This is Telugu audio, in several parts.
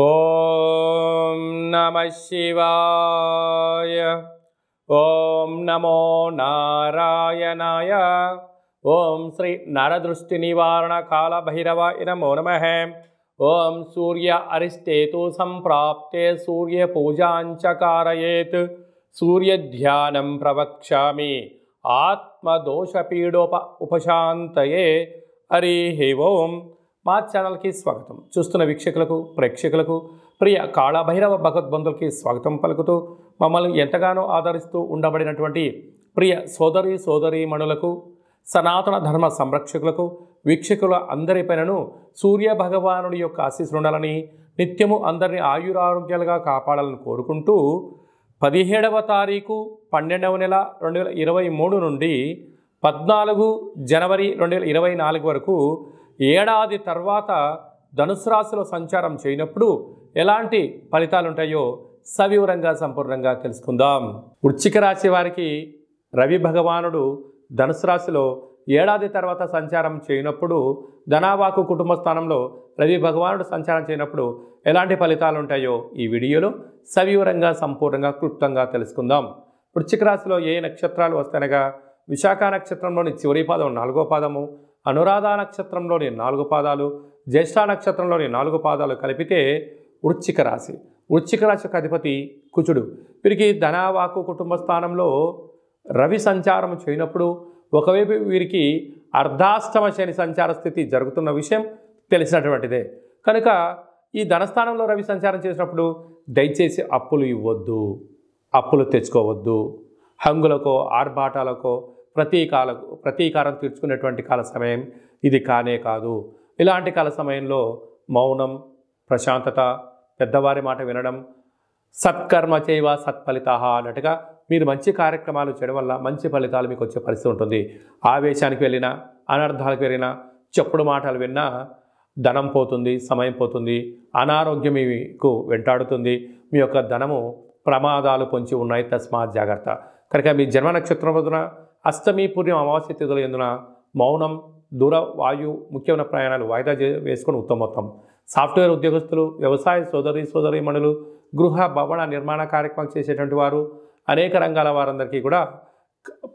ఓం నమః శివాయ. ఓం నమో నారాయణాయ. ఓం శ్రీ నరదృష్టి నివారణ కాల భైరవాయ నమో నమః. ఓం సూర్య అరిష్టేతు సంప్రాప్తే సూర్య పూజాంచ కారయేత్. సూర్య ధ్యానం ప్రవక్ష్యామి ఆత్మదోషపీడోప ఉపశాంతయే. హరి ఓం. మా ఛానల్కి స్వాగతం. చూస్తున్న వీక్షకులకు ప్రేక్షకులకు ప్రియ కాళభైరవ భగవద్బంధులకి స్వాగతం పలుకుతూ మమ్మల్ని ఎంతగానో ఆదరిస్తూ ఉండబడినటువంటి ప్రియ సోదరీమణులకు సనాతన ధర్మ సంరక్షకులకు వీక్షకుల అందరిపైనను సూర్య భగవానుడి యొక్క ఆశీస్సులు ఉండాలని నిత్యము అందరినీ ఆయురారోగ్యాలుగా కాపాడాలని కోరుకుంటూ 17వ తారీఖు 12వ నెల 2023 నుండి 14 జనవరి 2024 వరకు ఏడాది తర్వాత ధనుసు రాశిలో సంచారం చేయనప్పుడు ఎలాంటి ఫలితాలు ఉంటాయో సవివరంగా సంపూర్ణంగా తెలుసుకుందాం. వృశ్చిక రాశి వారికి రవి భగవానుడు ధనుసు రాశిలో ఏడాది తర్వాత సంచారం చేయనప్పుడు ధనావాకు కుటుంబ స్థానంలో రవి భగవానుడు సంచారం చేయనప్పుడు ఎలాంటి ఫలితాలు ఉంటాయో ఈ వీడియోలో సవివరంగా సంపూర్ణంగా క్లుప్తంగా తెలుసుకుందాం. వృశ్చిక రాశిలో ఏ నక్షత్రాలు వస్తాయనగా విశాఖ నక్షత్రంలోని చివరి పాదం 4వ పాదము, అనురాధ నక్షత్రంలోని 4 పాదాలు, జ్యేష్ఠ నక్షత్రంలోని 4 పాదాలు కలిపితే వృశ్చిక రాశి. వృశ్చిక రాశికి అధిపతి కుజుడు. వీరికి ధనావాకు కుటుంబ స్థానంలో రవి సంచారం చేయనప్పుడు ఒకవైపు వీరికి అర్ధాష్టమ శని సంచార స్థితి జరుగుతున్న విషయం తెలిసినటువంటిదే. కనుక ఈ ధనస్థానంలో రవి సంచారం చేసినప్పుడు దయచేసి అప్పులు ఇవ్వద్దు, అప్పులు తెచ్చుకోవద్దు. హంగులకో ఆర్భాటాలకో ప్రతీకారం తీర్చుకునేటువంటి కాల సమయం ఇది కానే కాదు. ఇలాంటి కాల సమయంలో మౌనం, ప్రశాంతత, పెద్దవారి మాట వినడం, సత్కర్మ చేయవ సత్ఫలిత అన్నట్టుగా మీరు మంచి కార్యక్రమాలు చేయడం వల్ల మంచి ఫలితాలు మీకు వచ్చే పరిస్థితి ఉంటుంది. ఆవేశానికి వెళ్ళినా, అనర్థాలకు వెళ్ళినా, చెప్పుడు మాటలు విన్నా ధనం పోతుంది, సమయం పోతుంది, అనారోగ్యం మీకు వెంటాడుతుంది, మీ యొక్క ధనము ప్రమాదాలు పొంచి ఉన్నాయి. తస్మాత్ జాగ్రత్త. కనుక మీ జన్మ నక్షత్రం వద్దున అష్టమి పూర్ణిమ అమావాస్య తిథుల ఎందున మౌనం, దూర వాయు ముఖ్యమైన ప్రయాణాలు వాయిదా వేసుకొని ఉత్తమోత్తం. సాఫ్ట్వేర్ ఉద్యోగస్తులు, వ్యవసాయ సోదరీమణులు, గృహ భవన నిర్మాణ కార్యక్రమాలు చేసేటువంటి వారు, అనేక రంగాల వారందరికీ కూడా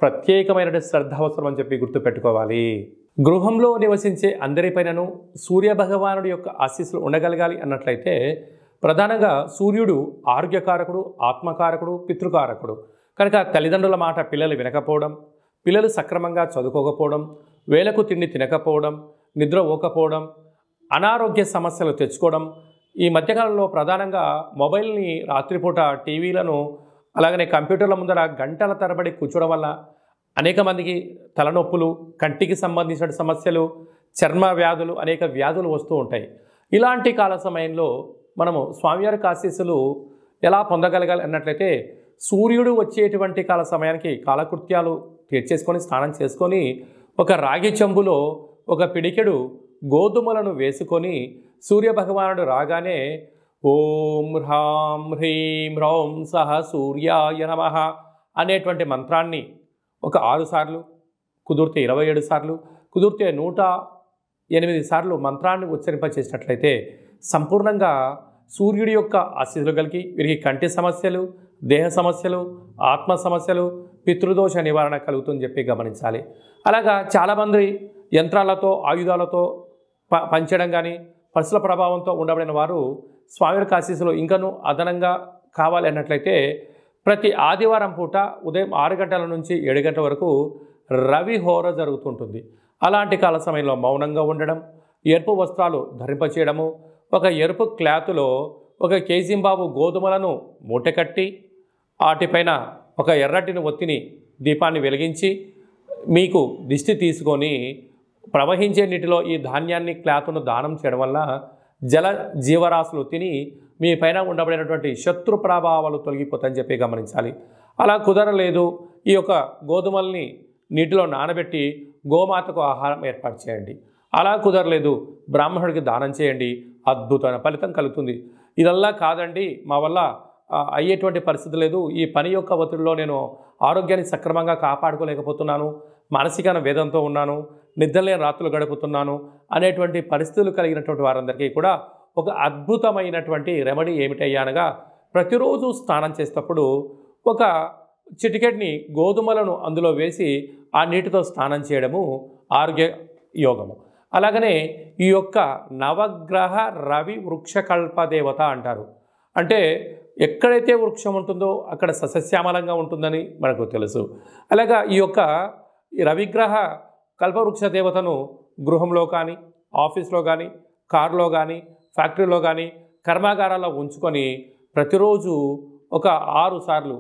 ప్రత్యేకమైన శ్రద్ధ అవసరం అని చెప్పి గుర్తుపెట్టుకోవాలి. గృహంలో నివసించే అందరిపైనను సూర్య భగవానుడి యొక్క ఆశీస్సులు ఉండగలగాలి అన్నట్లయితే ప్రధానంగా సూర్యుడు ఆరోగ్యకారకుడు, ఆత్మకారకుడు, పితృకారకుడు. కనుక తల్లిదండ్రుల మాట పిల్లలు వినకపోవడం, పిల్లలు సక్రమంగా చదువుకోకపోవడం, వేళకు తిండి తినకపోవడం, నిద్ర పోకపోవడం, అనారోగ్య సమస్యలు తెచ్చుకోవడం, ఈ మధ్యకాలంలో ప్రధానంగా మొబైల్ని రాత్రిపూట టీవీలను అలాగనే కంప్యూటర్ల ముందర గంటల తరబడి కూర్చోవడం వల్ల అనేక మందికి తలనొప్పులు, కంటికి సంబంధించిన సమస్యలు, చర్మ వ్యాధులు, అనేక వ్యాధులు వస్తూ ఉంటాయి. ఇలాంటి కాల సమయంలో మనము స్వామివారికి ఆశీస్సులు ఎలా పొందగలగాలి అన్నట్లయితే సూర్యుడు వచ్చేటువంటి కాల సమయానికి కాలకృత్యాలు తీర్చేసుకొని స్నానం చేసుకొని ఒక రాగి చెంబులో ఒక పిడికెడు గోధుమలను వేసుకొని సూర్యభగవానుడు రాగానే ఓం హ్రాం హ్రీం హ్రౌం సహ సూర్యాయ నమః అనేటువంటి మంత్రాన్ని ఒక 6 సార్లు, కుదిరితే 27 సార్లు, కుదిరితే 108 సార్లు మంత్రాన్ని ఉచ్చరింపచేసినట్లయితే సంపూర్ణంగా సూర్యుడి యొక్క ఆశీస్సులు కలిగి వీరికి కంటి సమస్యలు, దేహ సమస్యలు, ఆత్మ సమస్యలు, పితృదోష నివారణ కలుగుతుందని చెప్పి గమనించాలి. అలాగా చాలామంది యంత్రాలతో, ఆయుధాలతో పంచడం కానీ పరుసుల ప్రభావంతో ఉండబడిన వారు స్వామివారికి ఆశీస్సులు ఇంకనూ అదనంగా కావాలి అన్నట్లయితే ప్రతి ఆదివారం పూట ఉదయం 6 గంటల నుంచి 7 గంటల వరకు రవి హోర జరుగుతుంటుంది. అలాంటి కాల సమయంలో మౌనంగా ఉండడం, ఎరుపు వస్త్రాలు ధరింపచేయడము, ఒక ఎరుపు క్లాతులో 1 కేజీంబాబు గోధుమలను మూటకట్టి వాటిపైన ఒక ఎర్రటిని ఒత్తిని దీపాన్ని వెలిగించి మీకు దిష్టి తీసుకొని ప్రవహించే నీటిలో ఈ ధాన్యాన్ని క్లాతును దానం చేయడం వల్ల జల జీవరాశులు తిని మీ పైన ఉండబడినటువంటి శత్రు ప్రభావాలు తొలగిపోతాయని చెప్పి గమనించాలి. అలా కుదరలేదు, ఈ యొక్క గోధుమల్ని నీటిలో నానబెట్టి గోమాతకు ఆహారం ఏర్పాటు చేయండి. అలా కుదరలేదు, బ్రాహ్మణుడికి దానం చేయండి, అద్భుతమైన ఫలితం కలుగుతుంది. ఇదల్లా కాదండి, మా వల్ల అయ్యేటువంటి పరిస్థితి లేదు, ఈ పని యొక్క ఒత్తిడిలో నేను ఆరోగ్యాన్ని సక్రమంగా కాపాడుకోలేకపోతున్నాను, మానసిక వేదంతో ఉన్నాను, నిద్రలేని రాత్రులు గడుపుతున్నాను అనేటువంటి పరిస్థితులు కలిగినటువంటి వారందరికీ కూడా ఒక అద్భుతమైనటువంటి రెమెడీ ఏమిటయ్యా అనగా, ప్రతిరోజు స్నానం చేసేటప్పుడు ఒక చిటికెడ్ని గోధుమలను అందులో వేసి ఆ నీటితో స్నానం చేయడము ఆరోగ్య యోగము. అలాగనే ఈ యొక్క నవగ్రహ రవి వృక్షకల్ప దేవత అంటారు. అంటే ఎక్కడైతే వృక్షం ఉంటుందో అక్కడ సస్యశ్యామలంగా ఉంటుందని మనకు తెలుసు. అలాగా ఈ యొక్క రవిగ్రహ కల్పవృక్ష దేవతను గృహంలో కానీ, ఆఫీస్లో కానీ, కారులో కానీ, ఫ్యాక్టరీలో కానీ, కర్మాగారాల్లో ఉంచుకొని ప్రతిరోజు ఒక 6 సార్లు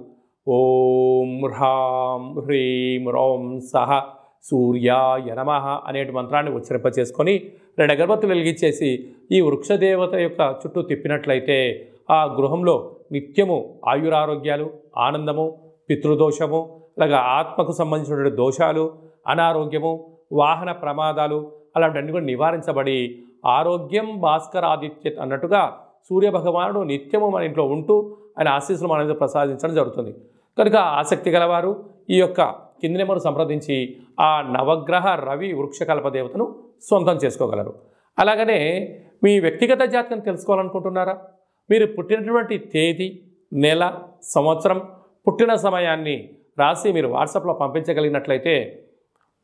ఓం హ్రాం హ్రీం రోం సహ సూర్యాయ నమః అనేటి మంత్రాన్ని ఉచ్చరింపచేసుకొని 2 అగరబత్తులు వెలిగించేసి ఈ వృక్షదేవత యొక్క చుట్టూ తిప్పినట్లయితే ఆ గృహంలో నిత్యము ఆయురారోగ్యాలు, ఆనందము, పితృదోషము, అలాగా ఆత్మకు సంబంధించిన దోషాలు, అనారోగ్యము, వాహన ప్రమాదాలు అలాంటివన్నీ కూడా నివారించబడి ఆరోగ్యం భాస్కరాదిత్యత్ అన్నట్టుగా సూర్యభగవానుడు నిత్యము మన ఇంట్లో ఉంటూ ఆయన ఆశీస్సులు మన మీద ప్రసాదించడం జరుగుతుంది. కనుక ఆసక్తి గలవారు ఈ యొక్క కింది నెంబరు సంప్రదించి ఆ నవగ్రహ రవి వృక్షకల్ప దేవతను సొంతం చేసుకోగలరు. అలాగనే మీ వ్యక్తిగత జాతకం తెలుసుకోవాలనుకుంటున్నారా? మీరు పుట్టినటువంటి తేదీ, నెల, సంవత్సరం, పుట్టిన సమయాన్ని రాసి మీరు వాట్సాప్లో పంపించగలిగినట్లయితే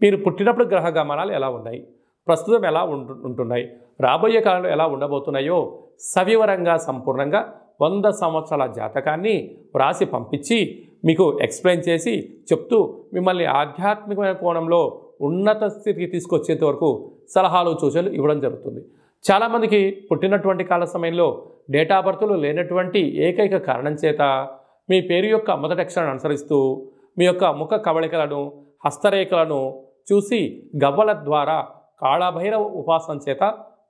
మీరు పుట్టినప్పుడు గ్రహ గమనాలు ఎలా ఉన్నాయి, ప్రస్తుతం ఎలా ఉంటున్నాయి, రాబోయే కాలంలో ఎలా ఉండబోతున్నాయో సవివరంగా సంపూర్ణంగా 100 సంవత్సరాల జాతకాన్ని వ్రాసి పంపించి మీకు ఎక్స్ప్లెయిన్ చేసి చెప్తూ మిమ్మల్ని ఆధ్యాత్మికమైన కోణంలో ఉన్నత స్థితికి తీసుకొచ్చేంత వరకు సలహాలు సూచనలు ఇవ్వడం జరుగుతుంది. చాలామందికి పుట్టినటువంటి కాల సమయంలో డేట్ ఆఫ్ బర్త్లు లేనటువంటి ఏకైక కారణం చేత మీ పేరు యొక్క మొదటి అక్షరాన్ని అనుసరిస్తూ మీ యొక్క ముఖ కవళికలను, హస్తరేఖలను చూసి గవ్వల ద్వారా కాళభైరవ ఉపాసన చేత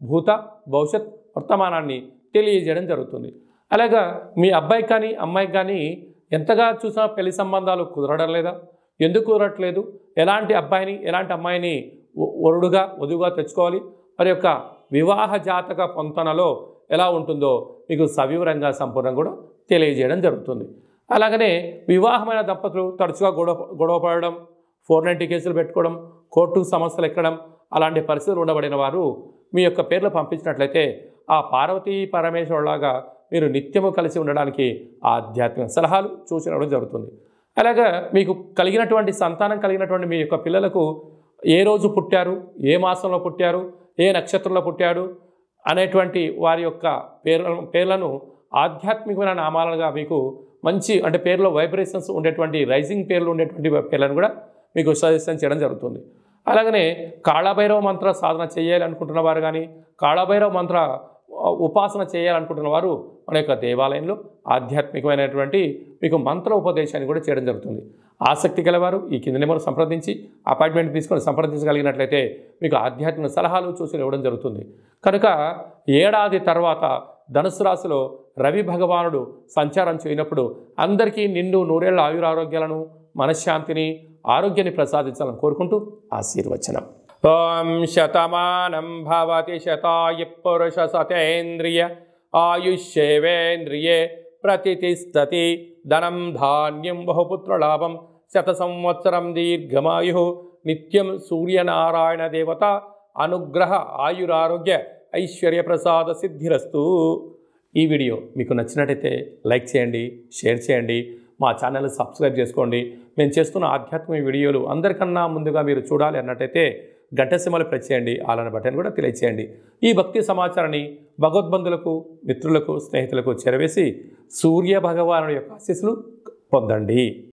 భూత భవిష్యత్ వర్తమానాన్ని తెలియజేయడం జరుగుతుంది. అలాగా మీ అబ్బాయికి కానీ అమ్మాయికి కానీ ఎంతగా చూసినా పెళ్లి సంబంధాలు కుదరడం లేదా, ఎందుకు కుదరట్లేదు, ఎలాంటి అబ్బాయిని ఎలాంటి అమ్మాయిని వరుడుగా వధువుగా తెచ్చుకోవాలి, మరి యొక్క వివాహ జాతక పొంతనలో ఎలా ఉంటుందో మీకు సవివరంగా సంపూర్ణంగా కూడా తెలియజేయడం జరుగుతుంది. అలాగనే వివాహమైన దంపతులు తరచుగా గొడవ పడడం, 490 కేసులు పెట్టుకోవడం, కోర్టు సమస్యలు ఎక్కడం అలాంటి పరిస్థితులు ఉండబడిన వారు మీ యొక్క పేర్లు పంపించినట్లయితే ఆ పార్వతీ పరమేశ్వరులాగా మీరు నిత్యము కలిసి ఉండడానికి ఆధ్యాత్మిక సలహాలు సూచనలు జరుగుతుంది. అలాగా మీకు కలిగినటువంటి సంతానం కలిగినటువంటి మీ యొక్క పిల్లలకు ఏ రోజు పుట్టారు, ఏ మాసంలో పుట్టారు, ఏ నక్షత్రంలో పుట్టాడు అనేటువంటి వారి యొక్క పేర్లను ఆధ్యాత్మికమైన నామాలుగా మీకు మంచి అంటే పేర్లో వైబ్రేషన్స్ ఉండేటువంటి రైజింగ్ పేర్లు ఉండేటువంటి పేర్లను కూడా మీకు సజెషన్ చేయడం జరుగుతుంది. అలాగనే కాళభైరవ మంత్ర సాధన చేయాలనుకుంటున్న వారు కానీ, కాళభైరవ మంత్ర ఉపాసన చేయాలనుకుంటున్న వారు మన యొక్క దేవాలయంలో ఆధ్యాత్మికమైనటువంటి మీకు మంత్ర ఉపదేశాన్ని కూడా చేయడం జరుగుతుంది. ఆసక్తి గలవారు ఈ కింద నెంబర్ సంప్రదించి అపాయింట్మెంట్ తీసుకొని సంప్రదించగలిగినట్లయితే మీకు ఆధ్యాత్మిక సలహాలు సూచనలు ఇవ్వడం జరుగుతుంది. కనుక ఏడాది తర్వాత ధనుసు రాశిలో రవి భగవానుడు సంచారం చేయనప్పుడు అందరికీ నిండు నూరేళ్ల ఆయురారోగ్యాలను, మనశ్శాంతిని, ఆరోగ్యాన్ని ప్రసాదించాలని కోరుకుంటూ ఆశీర్వచనం. ఓం శతమానం భవతి శతాయ పురుష సతేంద్రియ ఆయుష్యేవేంద్రియే ప్రతిష్టతి ధనం ధాన్యం బహుపుత్రలాభం శత సంవత్సరం దీర్ఘమాయు నిత్యం సూర్యనారాయణ దేవత అనుగ్రహ ఆయురారోగ్య ఐశ్వర్య ప్రసాద సిద్ధిరస్తు. ఈ వీడియో మీకు నచ్చినట్టయితే లైక్ చేయండి, షేర్ చేయండి, మా ఛానల్ని సబ్స్క్రైబ్ చేసుకోండి. మేము చేస్తున్న ఆధ్యాత్మిక వీడియోలు అందరికన్నా ముందుగా మీరు చూడాలి అన్నట్టయితే గంట సింబల్ ప్రెస్ చేయండి, అలానే బటన్ కూడా తెలియచేయండి. ఈ భక్తి సమాచారాన్ని భగవద్బంధులకు, మిత్రులకు, స్నేహితులకు చేరవేసి సూర్య భగవానుడి యొక్క ఆశీస్సులు పొందండి.